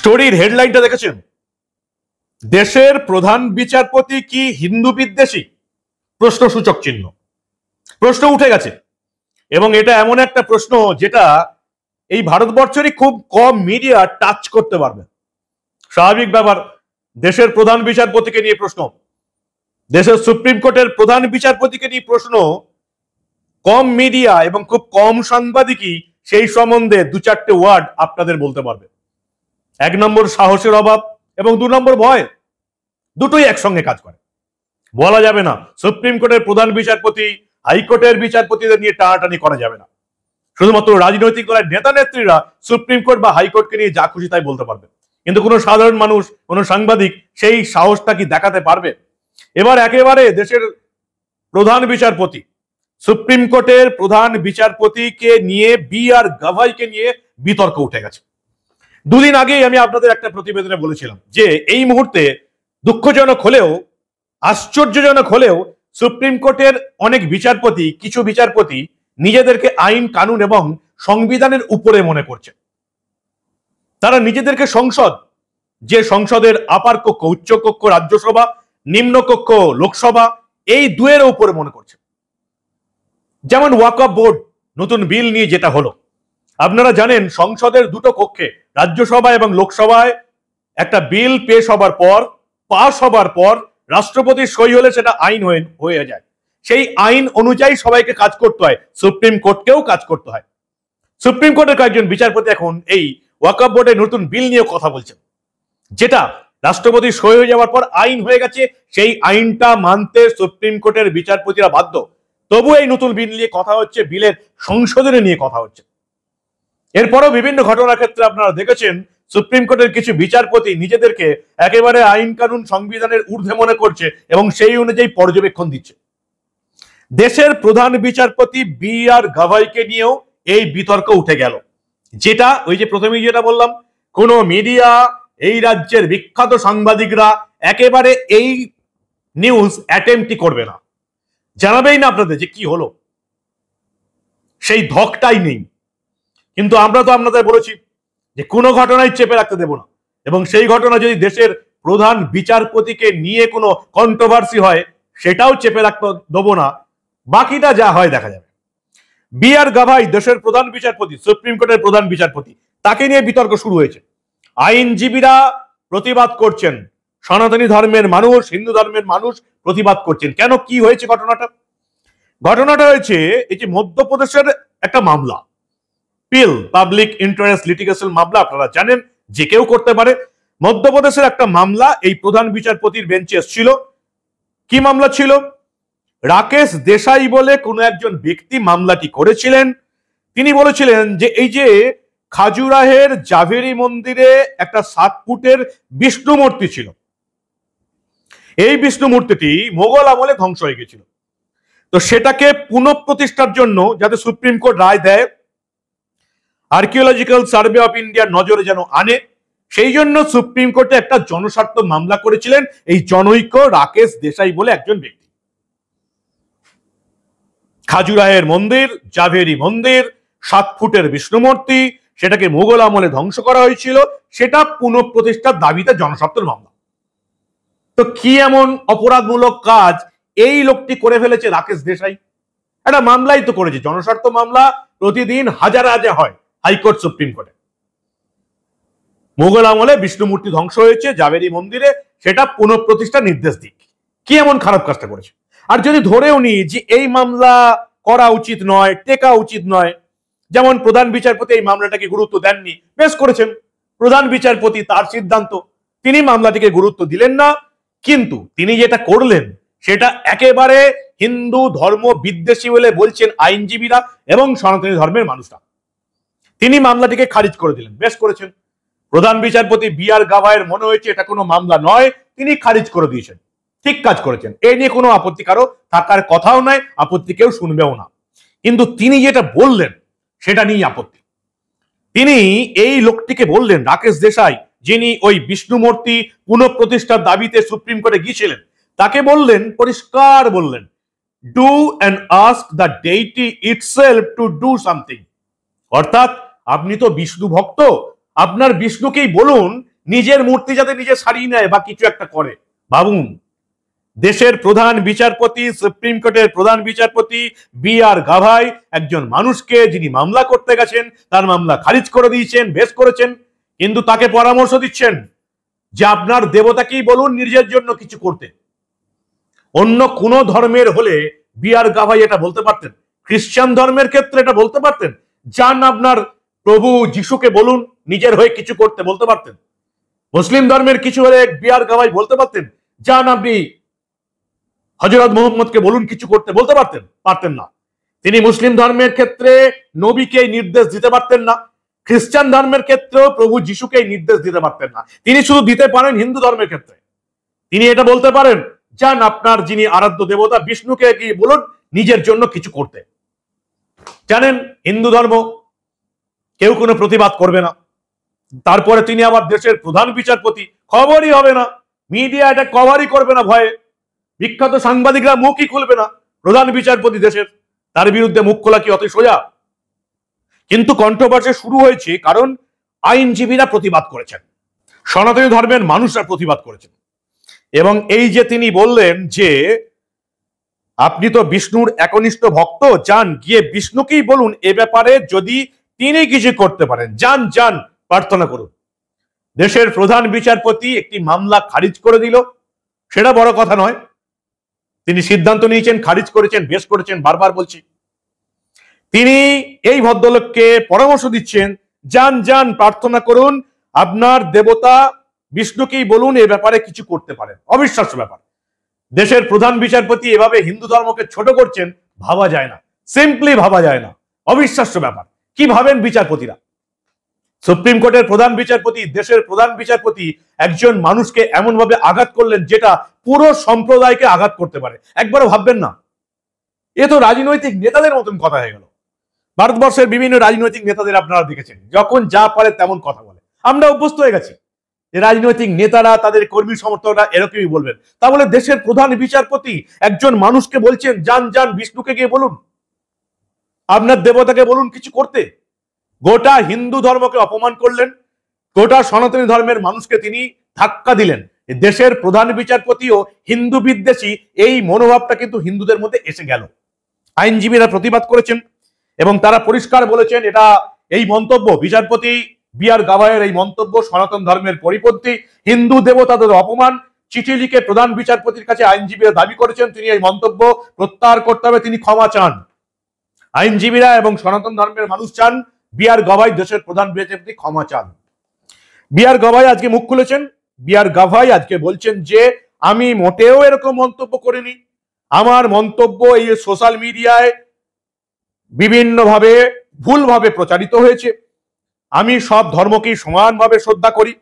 স্টোরির হেডলাইনটা দেখেছেন? দেশের প্রধান বিচারপতি কি হিন্দু বিদ্বেষী? প্রশ্নসূচক চিহ্ন। প্রশ্ন উঠে গেছে এবং এটা এমন একটা প্রশ্ন যেটা এই ভারতবর্ষেরই খুব কম মিডিয়া টাচ করতে পারবে। স্বাভাবিক ব্যাপার, দেশের প্রধান বিচারপতিকে নিয়ে প্রশ্ন, দেশের সুপ্রিম কোর্টের প্রধান বিচারপতিকে নিয়ে প্রশ্ন, কম মিডিয়া এবং খুব কম সাংবাদিকই সেই সম্বন্ধে দু চারটে ওয়ার্ড আপনাদের বলতে পারবে। এক নম্বর সাহসের অভাব এবং দু নম্বর ভয়, দুটোই একসঙ্গে কাজ করে। বলা যাবে না সুপ্রিম কোর্টের প্রধান বিচারপতি হাইকোর্টের বিচারপতিদের নিয়ে টানাটানি করা যাবে না। শুধুমাত্র রাজনৈতিক দলের নেতা নেত্রীরা সুপ্রিম কোর্ট বা হাইকোর্টকে নিয়ে যা খুশি তাই বলতে পারবে, কিন্তু কোনো সাধারণ মানুষ, কোনো সাংবাদিক সেই সাহসটা কি দেখাতে পারবে? এবার একেবারে দেশের প্রধান বিচারপতি, সুপ্রিম কোর্টের প্রধান বিচারপতিকে নিয়ে B.R. গাভাইকে নিয়ে বিতর্ক উঠে গেছে। দুদিন আগেই আমি আপনাদের একটা প্রতিবেদনে বলেছিলাম যে এই মুহূর্তে দুঃখজনক হলেও আশ্চর্যজনক হলেও সুপ্রিম কোর্টের অনেক বিচারপতি, কিছু বিচারপতি নিজেদেরকে আইন কানুন এবং সংবিধানের উপরে মনে করছে। তারা নিজেদেরকে সংসদ, যে সংসদের আপার কক্ষ, উচ্চ কক্ষ রাজ্যসভা, নিম্ন কক্ষ লোকসভা, এই দুয়ের উপরে মনে করছে। যেমন ওয়াকফ বোর্ড নতুন বিল নিয়ে যেটা হলো, আপনারা জানেন সংসদের দুটো কক্ষে রাজ্যসভা এবং লোকসভায় একটা বিল পেশ হবার পর, পাস হবার পর রাষ্ট্রপতির সই হলে সেটা আইন হয়ে যায়। সেই আইন অনুযায়ী সবাইকে কাজ করতে হয়, সুপ্রিম কোর্টকেও কাজ করতে হয়। সুপ্রিম কোর্টের কয়েকজন বিচারপতি এখন এই ওয়াকফ বোর্ডের নতুন বিল নিয়ে কথা বলছেন, যেটা রাষ্ট্রপতির সই হয়ে যাওয়ার পর আইন হয়ে গেছে। সেই আইনটা মানতে সুপ্রিম কোর্টের বিচারপতিরা বাধ্য। তবু এই নতুন বিল নিয়ে কথা হচ্ছে, বিলের সংশোধনী নিয়ে কথা হচ্ছে। এরপরও বিভিন্ন ঘটনার ক্ষেত্রে আপনারা দেখেছেন সুপ্রিম কোর্টের কিছু বিচারপতি নিজেদেরকে একেবারে আইন কানুন সংবিধানের ঊর্ধ্বে মনে করছে এবং সেই অনুযায়ী পর্যবেক্ষণ দিচ্ছে। দেশের প্রধান বিচারপতি B.R. গাভাইকে নিয়েও এই বিতর্ক উঠে গেল, যেটা ওই যে প্রথমেই যেটা বললাম, কোন মিডিয়া, এই রাজ্যের বিখ্যাত সাংবাদিকরা একেবারে এই নিউজ অ্যাটেম্পটই করবে না, জানাবেই না আপনাদের যে কি হলো, সেই ধকটাই নেই। কিন্তু আমরা তো আপনাদের বলেছি যে কোনো ঘটনাই চেপে রাখতে দেব না, এবং সেই ঘটনা যদি দেশের প্রধান বিচারপতিকে নিয়ে কোনো কন্ট্রোভার্সি হয় সেটাও চেপে রাখতে দেবো না, বাকিটা যা হয় দেখা যাবে। B.R. গাভাই দেশের প্রধান বিচারপতি, সুপ্রিম কোর্টের প্রধান বিচারপতি, তাকে নিয়ে বিতর্ক শুরু হয়েছে। আইনজীবীরা প্রতিবাদ করছেন, সনাতনী ধর্মের মানুষ, হিন্দু ধর্মের মানুষ প্রতিবাদ করছেন। কেন, কি হয়েছে ঘটনাটা হয়েছে এই যে মধ্যপ্রদেশের একটা মামলা, পিল, পাবলিক ইন্টারেস্ট লিটিগেশন মামলা, আপনারা জানেন যে কেউ করতে পারে। মধ্যপ্রদেশের একটা মামলা এই প্রধান বিচারপতির বেঞ্চে এসেছিল। কি মামলা ছিল? রাকেশ দেশাই বলে কোন একজন ব্যক্তি মামলাটি করেছিলেন। তিনি বলেছিলেন যে এই যে খাজুরাহের জাভেরি মন্দিরে একটা 7 ফুটের বিষ্ণু মূর্তি ছিল, এই বিষ্ণু মূর্তিটি মোগল আমলে ধ্বংস হয়ে গেছিল। তো সেটাকে পুনঃপ্রতিষ্ঠার জন্য যাতে সুপ্রিম কোর্ট রায় দেয়, আর্কিওলজিক্যাল সার্ভে অফ ইন্ডিয়ার নজরে যেন আনে, সেই জন্য সুপ্রিম কোর্টে একটা জনস্বার্থ মামলা করেছিলেন এই জনৈক রাকেশ দেশাই বলে একজন ব্যক্তি। খাজুরাহের মন্দির, জাভেরি মন্দির, 7 ফুটের বিষ্ণু মূর্তি, সেটাকে মোগল আমলে ধ্বংস করা হয়েছিল, সেটা পুনঃপ্রতিষ্ঠার দাবিতে জনস্বার্থের মামলা। তো কি এমন অপরাধমূলক কাজ এই লোকটি করে ফেলেছে রাকেশ দেশাই? একটা মামলাই তো করেছে, জনস্বার্থ মামলা প্রতিদিন হাজার হাজার হয় হাইকোর্ট, সুপ্রিম কোর্টে। মোগল আমলে বিষ্ণু মূর্তি ধ্বংস হয়েছে জাভেরি মন্দিরে, সেটা পুনঃপ্রতিষ্ঠার নির্দেশ দিক। কি এমন খারাপ কাজটা করেছে? আর যদি ধরেও নি যে এই মামলা করা উচিত নয়, টেকা উচিত নয়, যেমন প্রধান বিচারপতি এই মামলাটাকে গুরুত্ব দেননি, বেশ করেছেন, প্রধান বিচারপতি, তার সিদ্ধান্ত, তিনি মামলাটিকে গুরুত্ব দিলেন না। কিন্তু তিনি যেটা করলেন সেটা একেবারে হিন্দু ধর্ম বিদ্বেষী বলে বলছেন আইনজীবীরা এবং সনাতনী ধর্মের মানুষরা। তিনি মামলাটিকে খারিজ করে দিলেন, বেশ করেছেন। প্রধান বিচারপতি B.R. গাভাইয়ের মনে হয়েছে এটা কোনো মামলা নয়, তিনি খারিজ করে দিয়েছেন, ঠিক কাজ করেছেন। এ নিয়ে কোনো আপত্তি কারো থাকার কথাও নয়, আপত্তি কেউ শুনবেও না। কিন্তু তিনি যেটা বললেন সেটা নিয়ে আপত্তি। তিনি এই লোকটিকে বললেন, রাকেশ দেশাই, যিনি ওই বিষ্ণু মূর্তি পুনঃপ্রতিষ্ঠার দাবিতে সুপ্রিম কোর্টে গিয়েছিলেন, তাকে বললেন, পরিষ্কার বললেন, do and ask the deity itself to do something. অর্থাৎ আপনি তো বিষ্ণু ভক্ত, আপনার বিষ্ণুকেই বলুন নিজের মূর্তি যাতে নিজে সারিয়ে নেয় বা কিছু একটা করে। ভাবুন, দেশের প্রধান বিচারপতি, সুপ্রিম কোর্টের প্রধান বিচারপতি বি.আর. গাভাই একজন মানুষকে, যিনি মামলা করতে গেছেন, তার মামলা খারিজ করে দিয়েছেন, বেশ করেছেন, কিন্তু তাকে পরামর্শ দিচ্ছেন যে আপনার দেবতাকেই বলুন নিজের জন্য কিছু করতে। অন্য কোন ধর্মের হলে বি.আর. গাভাই এটা বলতে পারতেন, খ্রিস্টান ধর্মের ক্ষেত্রে এটা বলতে পারতেন, যান আপনার প্রভু যিশুকে বলুন নিজের হয়ে কিছু করতে, বলতে পারতেন। মুসলিম ধর্মের কিছু হলে বি.আর. গাভাই বলতে পারতেন, যান আপনি হযরত মুহাম্মদকে বলুন কিছু করতে, বলতে পারতেন? পারতেন না। তিনি মুসলিম ধর্মের ক্ষেত্রে নবীকে নির্দেশ দিতে পারতেন না, খ্রিস্টান ধর্মের ক্ষেত্রেও প্রভু যিশুকে নির্দেশ দিতে পারতেন না। তিনি শুধু দিতে পারেন হিন্দু ধর্মের ক্ষেত্রে। তিনি এটা বলতে পারেন, যান আপনার যিনি আরাধ্য দেবতা বিষ্ণুকে গিয়ে বলুন নিজের জন্য কিছু করতে। জানেন, হিন্দু ধর্ম কেউ কোনো প্রতিবাদ করবে না। তারপরে তিনি আবার দেশের প্রধান বিচারপতি, খবরই হবে না, মিডিয়া এটা কভারই করবে না ভয়ে, বিখ্যাত সাংবাদিকরা মুখই খুলবে না। প্রধান বিচারপতি দেশের, তার বিরুদ্ধে মুখ খোলা কি অত সোজা? কিন্তু কন্ট্রোভার্সি শুরু হয়েছে কারণ আইনজীবীরা প্রতিবাদ করেছেন, সনাতনী ধর্মের মানুষরা প্রতিবাদ করেছেন। এবং এই যে তিনি বললেন যে আপনি তো বিষ্ণুর একনিষ্ঠ ভক্ত, যান গিয়ে বিষ্ণুকেই বলুন এ ব্যাপারে যদি তিনি কিছু করতে পারেন, যান যান প্রার্থনা করুন। দেশের প্রধান বিচারপতি একটি মামলা খারিজ করে দিল, সেটা বড় কথা নয়। তিনি সিদ্ধান্ত নিয়েছেন, খারিজ করেছেন, বেশ করেছেন, বারবার বলছি। তিনি এই ভদ্রলোককে পরামর্শ দিচ্ছেন, যান যান প্রার্থনা করুন, আপনার দেবতা বিষ্ণুকেই বলুন এ ব্যাপারে কিছু করতে পারেন। অবিশ্বাস্য ব্যাপার। দেশের প্রধান বিচারপতি এভাবে হিন্দু ধর্মকে ছোট করছেন, ভাবা যায় না, সিম্পলি ভাবা যায় না। অবিশ্বাস্য ব্যাপার। কি ভাবেন বিচারপতিরা? সুপ্রিম কোর্টের প্রধান বিচারপতি, দেশের প্রধান বিচারপতি একজন মানুষকে এমন ভাবে আঘাত করলেন যেটা পুরো সম্প্রদায়কে আঘাত করতে পারে। একবারও ভাববেন না? এ তো রাজনৈতিক নেতাদের মতন কথা হয়ে গেল। ভারতবর্ষের বিভিন্ন রাজনৈতিক নেতাদের আপনারা দেখেছেন, যখন যা পারে তেমন কথা বলে। আমরা অভ্যস্ত হয়ে গেছি যে রাজনৈতিক নেতারা, তাদের কর্মী সমর্থকরা এরকমই বলবেন। তাহলে দেশের প্রধান বিচারপতি একজন মানুষকে বলছেন, যান যান বিষ্ণুকে গিয়ে বলুন, আপনার দেবতাকে বলুন কিছু করতে। গোটা হিন্দু ধর্মকে অপমান করলেন, গোটা সনাতনী ধর্মের মানুষকে তিনি ধাক্কা দিলেন। দেশের প্রধান বিচারপতিও হিন্দু বিদ্বেষী, এই মনোভাবটা কিন্তু হিন্দুদের মধ্যে এসে গেল। আইনজীবীরা প্রতিবাদ করেছেন এবং তারা পরিষ্কার বলেছেন, এটা এই মন্তব্য বিচারপতি বি.আর. গাভাইয়ের এই মন্তব্য সনাতন ধর্মের পরিপন্থী, হিন্দু দেবতাদের অপমান। চিঠি লিখে প্রধান বিচারপতির কাছে আইনজীবীরা দাবি করেছেন তিনি এই মন্তব্য প্রত্যাহার করতে হবে, তিনি ক্ষমা চান। আইনজীবীরা এবং সনাতন ধর্মের মানুষ চান বি.আর. গাভাই, দেশের প্রধান বিচারপতি, ক্ষমা চান। বি.আর. গাভাই আজকে মুখ খুলেছেন। বি.আর. গাভাই আজকে বলছেন যে আমি মোটেও এরকম মন্তব্য করিনি, আমার মন্তব্য এই সোশ্যাল মিডিয়ায় বিভিন্নভাবে ভুলভাবে প্রচারিত হয়েছে। আমি সব ধর্মকেই সমানভাবে শ্রদ্ধা করি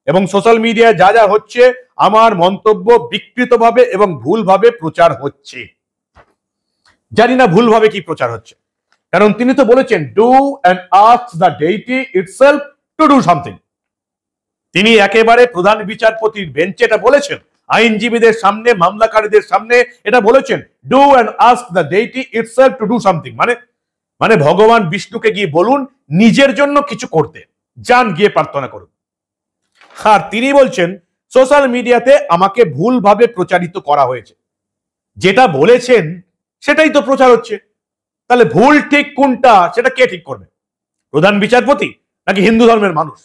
এবং সোশ্যাল মিডিয়ায় যা যা হচ্ছে আমার মন্তব্য বিকৃতভাবে এবং ভুলভাবে প্রচার হচ্ছে। জানি না ভুলভাবে কি প্রচার হচ্ছে, কারণ তিনি তো বলেছেন do and ask the deity itself to do something. তিনি একেবারে প্রধান বিচারপতির বেঞ্চে এটা বলেছেন, আইনজীবীদের সামনে, মামলাকারীদের সামনে এটা বলেছেন, do and ask the deity itself to do something. মানে ভগবান বিষ্ণুকে গিয়ে বলুন নিজের জন্য কিছু করতে, যান গিয়ে প্রার্থনা করুন। আর তিনি বলছেন সোশ্যাল মিডিয়াতে আমাকে ভুলভাবে প্রচারিত করা হয়েছে, যেটা বলেছেন সেটাই তো প্রচার হচ্ছে। তাহলে ভুল ঠিক কোনটা সেটা কে ঠিক করবে? প্রধান বিচারপতি নাকি হিন্দু ধর্মের মানুষ?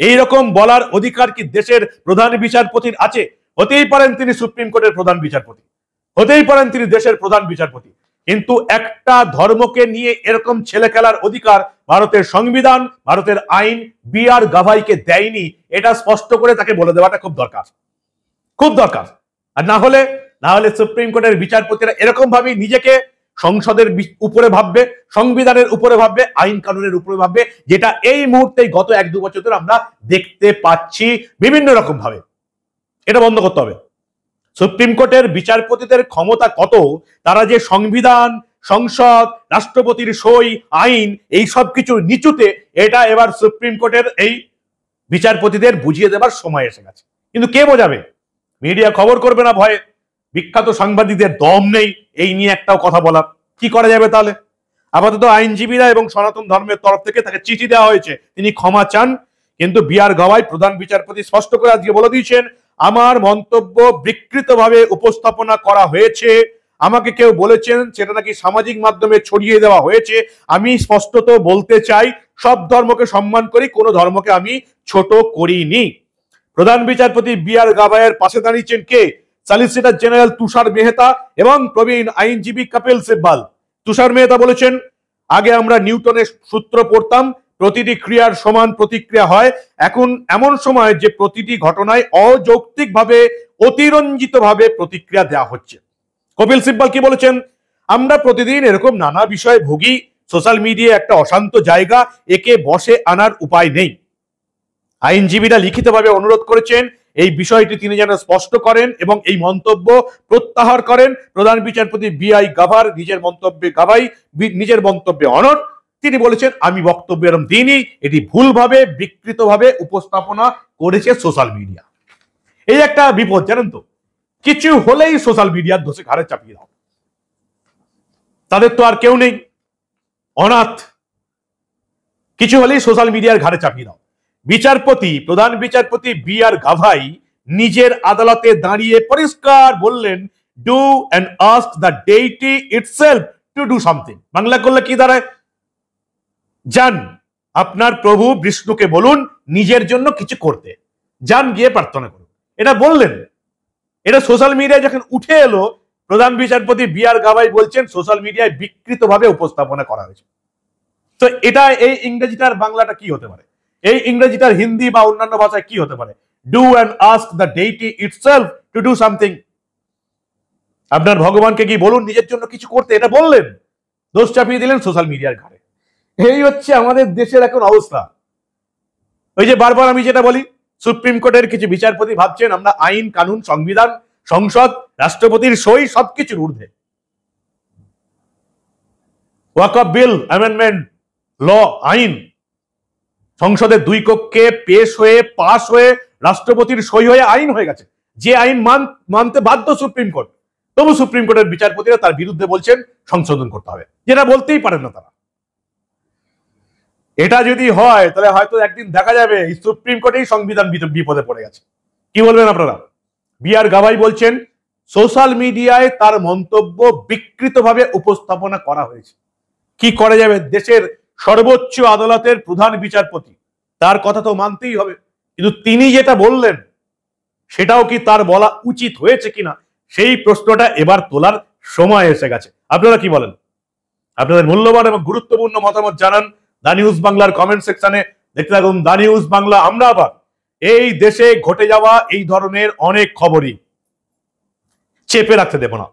এইরকম বলার অধিকার কি দেশের প্রধান বিচারপতির আছে? হতেই পারেন তিনি সুপ্রিম কোর্টের প্রধান বিচারপতি, হতেই পারেন তিনি দেশের প্রধান বিচারপতি, কিন্তু একটা ধর্মকে নিয়ে এরকম ছেলে খেলার অধিকার ভারতের সংবিধান, ভারতের আইন বি.আর. গাভাইকে দেয়নি। এটা স্পষ্ট করে তাকে বলে দেওয়াটা খুব দরকার, খুব দরকার। আর না হলে সুপ্রিম কোর্টের বিচারপতিরা এরকম ভাবে নিজেকে সংসদের উপরে ভাববে, সংবিধানের উপরে ভাববে, আইন কানুনের উপরে ভাববে, যেটা এই মুহূর্তে গত 1-2 বছর ধরে আমরা দেখতে পাচ্ছি বিভিন্ন রকম ভাবে। এটা বন্ধ করতে হবে। সুপ্রিম কোর্টের বিচারপতিদের ক্ষমতা কত, তারা যে সংবিধান, সংসদ, রাষ্ট্রপতির সই, আইন এই সব কিছুর নিচুতে, এটা এবার সুপ্রিম কোর্টের এই বিচারপতিদের বুঝিয়ে দেবার সময় এসে গেছে। কিন্তু কে বোঝাবে? মিডিয়া খবর করবে না ভয়ে, বিখ্যাত সাংবাদিকদের দম নেই এই নিয়ে একটাও কথা বলার। কি করা যাবে তাহলে? আপাতত আইনজীবীরা এবং সনাতন ধর্মের তরফ থেকে তাকে চিঠি দেওয়া হয়েছে, তিনি ক্ষমা চান কিন্তু বি আর গাওয়াই প্রধান বিচারপতি স্পষ্ট করে আজকে বলে দিয়েছেন, আমার মন্তব্য বিকৃতভাবে উপস্থাপনা করা হয়েছে, আমাকে কেউ বলেছেন সেটা নাকি সামাজিক মাধ্যমে ছড়িয়ে দেওয়া হয়েছে। আমি স্পষ্টত বলতে চাই, সব ধর্মকে সম্মান করি, কোনো ধর্মকে আমি ছোট করিনি। প্রধান বিচারপতি বি আর গাভাইয়ের পাশে দাঁড়িয়েছেন কে? সলিসিটর জেনারেল তুষার মেহতা এবং প্রবীণ আইনজীবী কপিল সিব্বল। তুষার মেহতা বলেছেন, আগে আমরা নিউটনের সূত্র পড়তাম, প্রতিটি ক্রিয়ার সমান প্রতিক্রিয়া হয়। এখন এমন সময় যে প্রতিটি ঘটনায় অযৌক্তিকভাবে, অতিরঞ্জিতভাবে প্রতিক্রিয়া দেওয়া হচ্ছে। কপিল সিব্বল কি বলেছেন? আমরা প্রতিদিন এরকম নানা বিষয়ে ভুগি, সোশ্যাল মিডিয়া একটা অশান্ত জায়গা, একে বশে আনার উপায় নেই। আইনজীবীরা লিখিতভাবে অনুরোধ করেছেন এই বিষয়টি তিনি যেন স্পষ্ট করেন এবং এই মন্তব্য প্রত্যাহার করেন। প্রধান বিচারপতি বি আই গাভার নিজের মন্তব্যে অনড়। তিনি বলেছেন, আমি বক্তব্য এরকম দিইনি, এটি ভুলভাবে, বিকৃতভাবে উপস্থাপনা করেছে সোশ্যাল মিডিয়া। এই একটা বিপদ, জানেন তো, কিছু হলেই সোশ্যাল মিডিয়ার দোষে ঘাড়ে চাপিয়ে দাও। তাদের তো আর কেউ নেই, অনাথ, কিছু হলেই সোশ্যাল মিডিয়ার ঘাড়ে চাপিয়ে দাও। প্রধান বিচারপতি বি আর গাভাই নিজের আদালতে দাঁড়িয়ে পরিষ্কার বললেন, do and ask the deity itself to do something. Bangla করলে কি দাঁড়ায়? যান আপনার প্রভু বিষ্ণুকে বলুন নিজের জন্য কিছু করতে, যান গিয়ে প্রার্থনা করুন, এটা বললেন। এটা সোশ্যাল মিডিয়ায় যখন উঠে এলো, প্রধান বিচারপতি বি আর গাভাই বলছেন সোশ্যাল মিডিয়ায় বিকৃতভাবে উপস্থাপনা করা হয়েছে। তো এটা, এই ইংরেজিটার বাংলাটা কি হতে পারে? এই ইংরেজিটার হিন্দি বা অন্যান্য ভাষায় কি হতে পারে? Do and ask the deity itself to do something. আপনার ভগবানকে কি বলুন নিজের জন্য কিছু করতে, এটা বললেন, দোষ চাপিয়ে দিলেন সোশ্যাল মিডিয়ার ঘাড়ে। এই হচ্ছে আমাদের দেশের এখন অবস্থা। ওই যে বারবার আমি যেটা বলি, সুপ্রিম কোর্টের কিছু বিচারপতি ভাবছেন আমরা আইন কানুন, সংবিধান, সংসদ, রাষ্ট্রপতির সই সবকিছুর ঊর্ধ্বে। ওয়াকফ বিল অ্যামেন্ডমেন্ট ল, আইন সংসদের দুই কক্ষে পেশ হয়ে, পাশ হয়ে, রাষ্ট্রপতির সই হয়ে আইন হয়ে গেছে। যে আইন মানতে বাধ্য সুপ্রিম কোর্ট, তবু সুপ্রিম কোর্টের বিচারপতিরা তার বিরুদ্ধে বলছেন সংশোধন করতে হবে, যেটা বলতেই পারেন না তারা। এটা যদি হয় তাহলে হয়তো একদিন দেখা যাবে এই সুপ্রিম কোর্টেই সংবিধান বিপদে পড়ে গেছে। কি বলবেন আপনারা? বি আর গাভাই বলছেন সোশ্যাল মিডিয়ায় তার মন্তব্য বিকৃতভাবে উপস্থাপনা করা হয়েছে। কি করা যাবে? দেশের সর্বোচ্চ আদালতের প্রধান বিচারপতি, তার কথা তো মানতেই হবে, কিন্তু তিনি যেটা বললেন সেটাও কি তার বলা উচিত হয়েছে কিনা, সেই প্রশ্নটা এবার তোলার সময় এসে গেছে। আপনারা কি বলেন? আপনাদের মূল্যবান এবং গুরুত্বপূর্ণ মতামত জানান দা নিউজ বাংলার কমেন্ট সেকশনে। দেখতে থাকুন দা নিউজ বাংলা। আমরা আবার এই দেশে ঘটে যাওয়া এই ধরনের অনেক খবরই চেপে রাখতে দেব না।